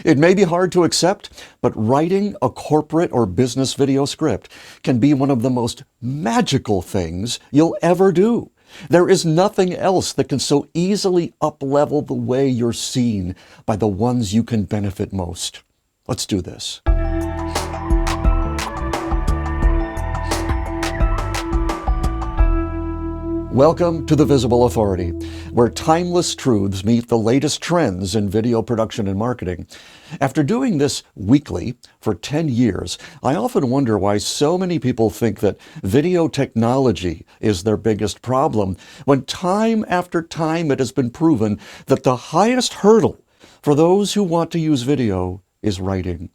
It may be hard to accept, but writing a corporate or business video script can be one of the most magical things you'll ever do. There is nothing else that can so easily up-level the way you're seen by the ones you can benefit most. Let's do this. Welcome to The Visible Authority, where timeless truths meet the latest trends in video production and marketing. After doing this weekly for 10 years, I often wonder why so many people think that video technology is their biggest problem, when time after time it has been proven that the highest hurdle for those who want to use video is writing.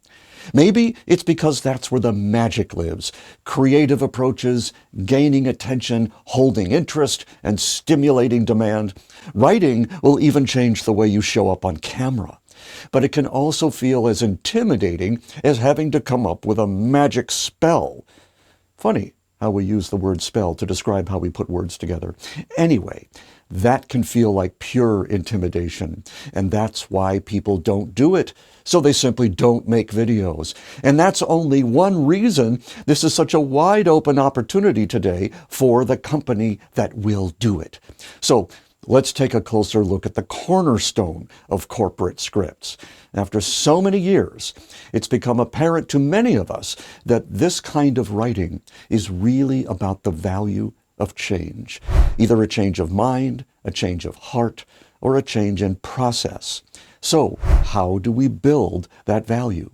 Maybe it's because that's where the magic lives. Creative approaches, gaining attention, holding interest, and stimulating demand. Writing will even change the way you show up on camera. But it can also feel as intimidating as having to come up with a magic spell. Funny how we use the word spell to describe how we put words together. Anyway, that can feel like pure intimidation, and that's why people don't do it. So they simply don't make videos. And that's only one reason this is such a wide open opportunity today for the company that will do it. So let's take a closer look at the cornerstone of corporate scripts. After so many years, it's become apparent to many of us that this kind of writing is really about the value of change, either a change of mind, a change of heart, or a change in process. So how do we build that value?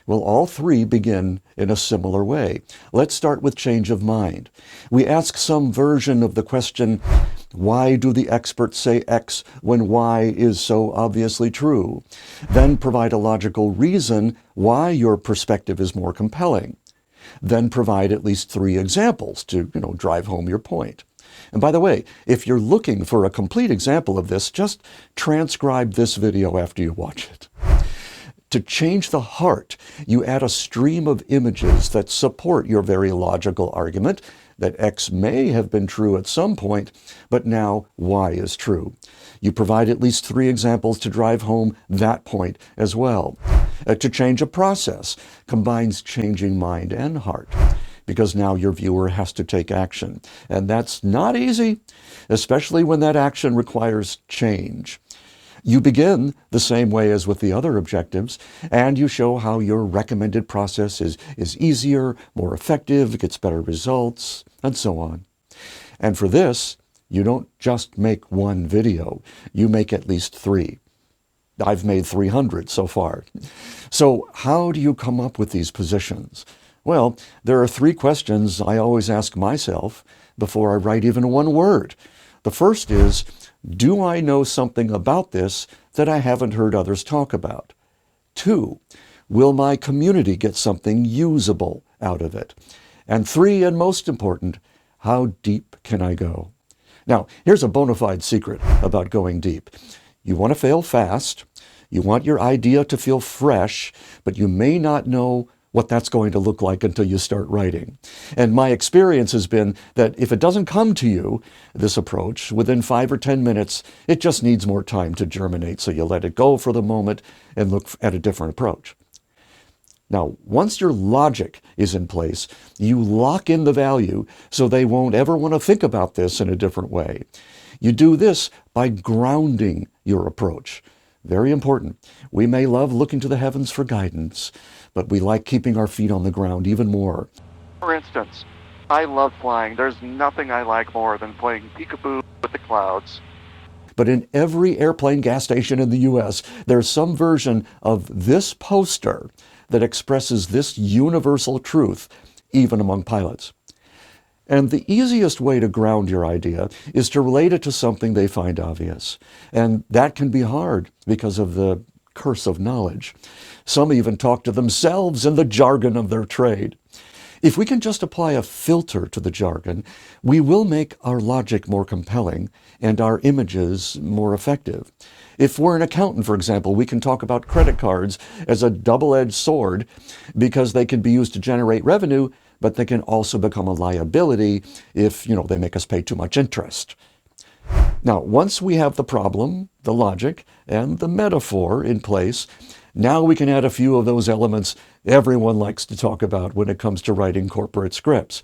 Well, all three begin in a similar way. Let's start with change of mind. We ask some version of the question, why do the experts say X when Y is so obviously true? Then provide a logical reason why your perspective is more compelling. Then provide at least 3 examples to, drive home your point. And by the way, if you're looking for a complete example of this, just transcribe this video after you watch it. To change the heart, you add a stream of images that support your very logical argument that X may have been true at some point, but now Y is true. You provide at least 3 examples to drive home that point as well. To change a process combines changing mind and heart, because now your viewer has to take action. And that's not easy, especially when that action requires change. You begin the same way as with the other objectives, and you show how your recommended process is easier, more effective, gets better results, and so on. And for this, you don't just make one video, you make at least 3. I've made 300 so far. So how do you come up with these positions? Well, there are 3 questions I always ask myself before I write even one word. The first is, do I know something about this that I haven't heard others talk about? 2, will my community get something usable out of it? And 3, and most important, how deep can I go? Now, here's a bona fide secret about going deep. You want to fail fast, you want your idea to feel fresh, but you may not know what that's going to look like until you start writing. And my experience has been that if it doesn't come to you, this approach, within 5 or 10 minutes, it just needs more time to germinate, so you let it go for the moment and look at a different approach. Now, once your logic is in place, you lock in the value so they won't ever want to think about this in a different way. You do this by grounding your approach. Very important. We may love looking to the heavens for guidance, but we like keeping our feet on the ground even more. For instance, I love flying. There's nothing I like more than playing peekaboo with the clouds. But in every airplane gas station in the U.S., there's some version of this poster that expresses this universal truth, even among pilots. And the easiest way to ground your idea is to relate it to something they find obvious. And that can be hard because of the curse of knowledge. Some even talk to themselves in the jargon of their trade. If we can just apply a filter to the jargon, we will make our logic more compelling and our images more effective. If we're an accountant, for example, we can talk about credit cards as a double-edged sword because they can be used to generate revenue, but they can also become a liability if, they make us pay too much interest. Now, once we have the problem, the logic, and the metaphor in place, Now we can add a few of those elements everyone likes to talk about when it comes to writing corporate scripts.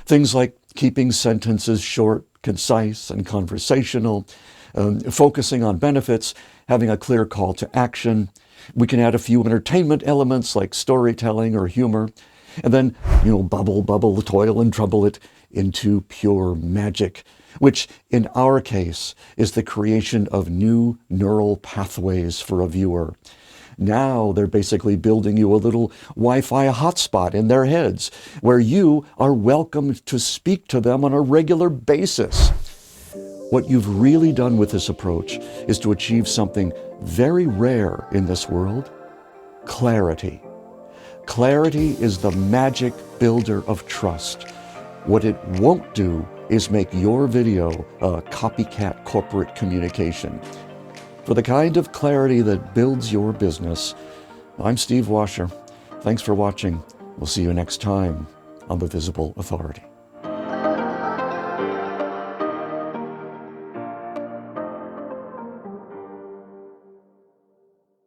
Things like keeping sentences short, concise, and conversational, focusing on benefits, having a clear call to action. We can add a few entertainment elements like storytelling or humor, and then, bubble, toil, and trouble it into pure magic, which in our case is the creation of new neural pathways for a viewer. Now they're basically building you a little Wi-Fi hotspot in their heads where you are welcome to speak to them on a regular basis. What you've really done with this approach is to achieve something very rare in this world: clarity. Clarity is the magic builder of trust. What it won't do is make your video a copycat corporate communication. For the kind of clarity that builds your business, I'm Steve Washer. Thanks for watching. We'll see you next time on The Visible Authority.